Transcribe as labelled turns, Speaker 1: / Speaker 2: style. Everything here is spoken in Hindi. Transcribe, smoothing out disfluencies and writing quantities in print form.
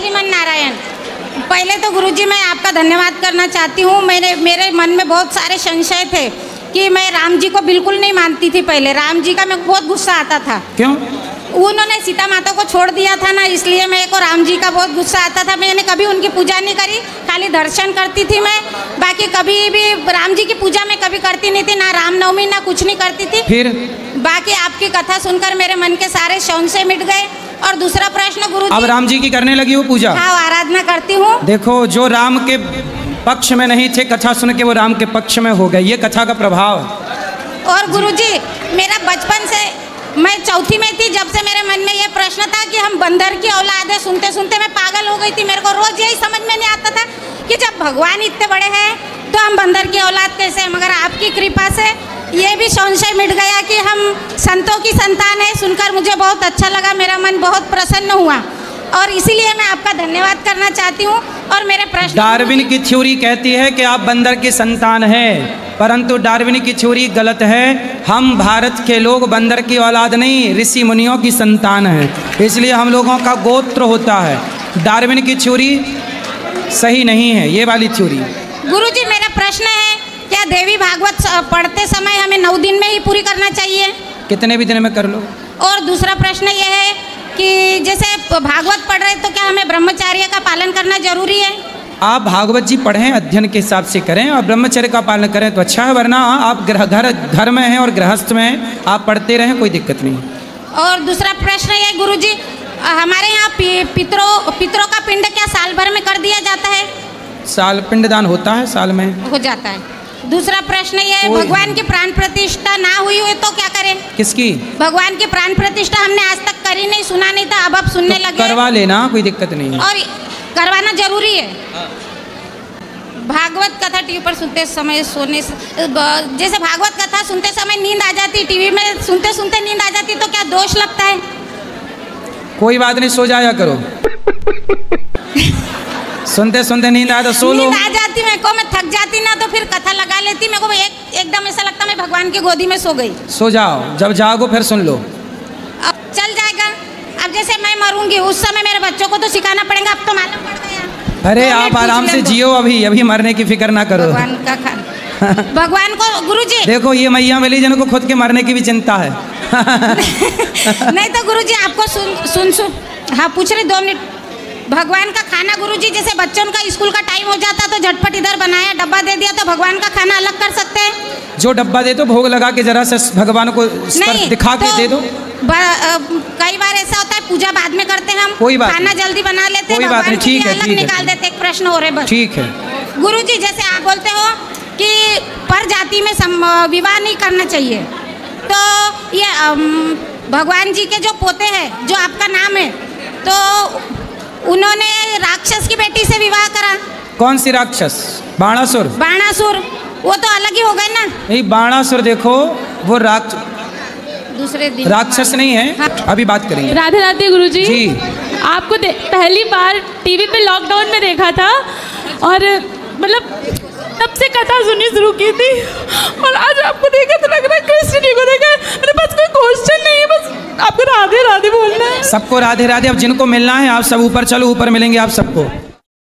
Speaker 1: श्रीमन नारायण। पहले तो गुरुजी मैं आपका धन्यवाद करना चाहती हूँ। मेरे मन में बहुत सारे संशय थे कि मैं राम जी को बिल्कुल नहीं मानती थी। पहले राम जी का मेरे को बहुत गुस्सा आता था।
Speaker 2: क्यों?
Speaker 1: उन्होंने सीता माता को छोड़ दिया था ना, इसलिए मेरे को राम जी का बहुत गुस्सा आता था। मैंने कभी उनकी पूजा नहीं करी, खाली दर्शन करती थी मैं। बाकी कभी भी राम जी की पूजा मैं कभी करती नहीं थी, ना रामनवमी ना कुछ नहीं करती थी।
Speaker 2: फिर
Speaker 1: बाकी आपकी कथा सुनकर मेरे मन के सारे संशय मिट गए। और दूसरा प्रश्न गुरुजी,
Speaker 2: अब राम जी की करने लगी हो पूजा?
Speaker 1: हाँ, आराधना करती हूँ।
Speaker 2: देखो, जो राम के पक्ष में नहीं थे, कथा सुन के वो राम के पक्ष में हो गए। ये कथा का प्रभाव।
Speaker 1: और गुरुजी, मेरा बचपन से, मैं चौथी में थी जब से मेरे मन में ये प्रश्न था कि हम बंदर की औलाद है। सुनते सुनते मैं पागल हो गई थी। मेरे को रोज यही समझ में नहीं आता था कि जब भगवान इतने बड़े हैं तो हम बंदर की औलाद कैसे हैं। मगर आपकी कृपा से ये भी संशय मिट गया कि हम संतों की संतान है। सुनकर मुझे बहुत अच्छा लगा, मेरा मन बहुत प्रसन्न हुआ और इसीलिए मैं आपका धन्यवाद करना चाहती हूँ। और मेरे प्रश्न,
Speaker 2: डार्विन की थ्योरी कहती है कि आप बंदर की संतान हैं, परंतु डार्विन की थ्योरी गलत है। हम भारत के लोग बंदर की औलाद नहीं, ऋषि मुनियों की संतान हैं, इसलिए हम लोगों का गोत्र होता है। डार्विन की थ्योरी सही नहीं है, ये वाली थ्योरी।
Speaker 1: गुरुजी, मेरा प्रश्न है, क्या देवी भागवत पढ़ते समय हमें 9 दिन में ही पूरी करना चाहिए?
Speaker 2: कितने भी दिन में कर लो।
Speaker 1: और दूसरा प्रश्न ये है कि जैसे भागवत पढ़ रहे तो क्या हमें ब्रह्मचर्य का पालन करना जरूरी है?
Speaker 2: आप भागवत जी पढ़ें, अध्ययन के हिसाब से करें और ब्रह्मचर्य का पालन करें तो अच्छा है, वरना आप घर में हैं और गृहस्थ में हैं, आप पढ़ते रहें, कोई दिक्कत नहीं।
Speaker 1: और दूसरा प्रश्न ये गुरुजी, हमारे यहाँ पितरों का पिंड क्या साल भर में कर दिया जाता है?
Speaker 2: साल पिंडदान होता है, साल में
Speaker 1: हो जाता है। दूसरा प्रश्न ये, भगवान की प्राण प्रतिष्ठा ना हुई हुई तो क्या करें?
Speaker 2: किसकी?
Speaker 1: भगवान की प्राण प्रतिष्ठा हमने आज तक करी नहीं, सुना नहीं था, अब सुनने
Speaker 2: तो
Speaker 1: लगे।
Speaker 2: करवा लेना, कोई दिक्कत नहीं है।
Speaker 1: और करवाना जरूरी है। भागवत कथा टीवी पर सुनते समय सोने से, जैसे भागवत कथा सुनते समय नींद आ जाती, टीवी में सुनते सुनते नींद आ जाती, तो क्या दोष लगता है?
Speaker 2: कोई बात नहीं, सो जाया करो। सुनते सुनते नींद आया तो सो लो।
Speaker 1: नींद आ जाती मेरे को, मैं थक जाती ना तो फिर कथा लगा लेती, मेरे को एकदम ऐसा लगता मैं भगवान की गोदी में सो गई।
Speaker 2: सो जाओ, जब जागो फिर सुन लो।
Speaker 1: अब चल जाएगा। अब जैसे मैं मरूंगी उस समय मेरे बच्चों को तो सिखाना पड़ेगा, अब तो मालूम पड़ गया।
Speaker 2: अरे आप आराम से जियो, अभी मरने की फिक्र ना करो।
Speaker 1: भगवान का खाना भगवान को गुरुजी,
Speaker 2: देखो ये मैया मिली जिनको खुद के मरने की भी चिंता है।
Speaker 1: नहीं तो गुरुजी आपको सुन हाँ पूछ रहे 2 मिनट। भगवान का खाना गुरुजी, जैसे बच्चों का स्कूल का टाइम हो जाता तो झटपट इधर बनाया डब्बा दे दिया, तो भगवान का खाना अलग कर सकते हैं? जो
Speaker 2: डब्बा दे तो भोग लगा के जरा से भगवान को दिखा के दे दो।
Speaker 1: कई बार ऐसा होता है पूजा बाद में करते हैं हम,
Speaker 2: कोई बात
Speaker 1: खाना जल्दी बना लेते हैं,
Speaker 2: कोई बात नहीं, ठीक है,
Speaker 1: अलग
Speaker 2: ठीक
Speaker 1: निकाल देते। एक प्रश्न हो रहे बस,
Speaker 2: ठीक है
Speaker 1: गुरुजी, जैसे आप बोलते हो कि पर जाति में विवाह नहीं करना चाहिए, तो ये भगवान जी के जो पोते हैं, जो आपका नाम है, तो उन्होंने राक्षस की बेटी से विवाह करा।
Speaker 2: कौन सी राक्षस? बाणासुर।
Speaker 1: बाणासुर, वो तो अलग ही हो गए ना।
Speaker 2: नहीं, बाणासुर देखो वो
Speaker 1: दूसरे दिन
Speaker 2: राक्षस नहीं है। हाँ। अभी बात करेंगे।
Speaker 3: राधे राधे गुरुजी
Speaker 2: जी।
Speaker 3: आपको पहली बार टीवी पे लॉकडाउन में देखा था और मतलब तब से कथा सुननी शुरू की थी, और आज आपको देखा तो लग रहा है कृष्ण जी को देखा। मेरे पास कोई क्वेश्चन नहीं है, बस आपको राधे राधे बोलना है।
Speaker 2: सबको राधे राधे। अब जिनको मिलना है आप सब ऊपर चलो, ऊपर मिलेंगे आप सबको।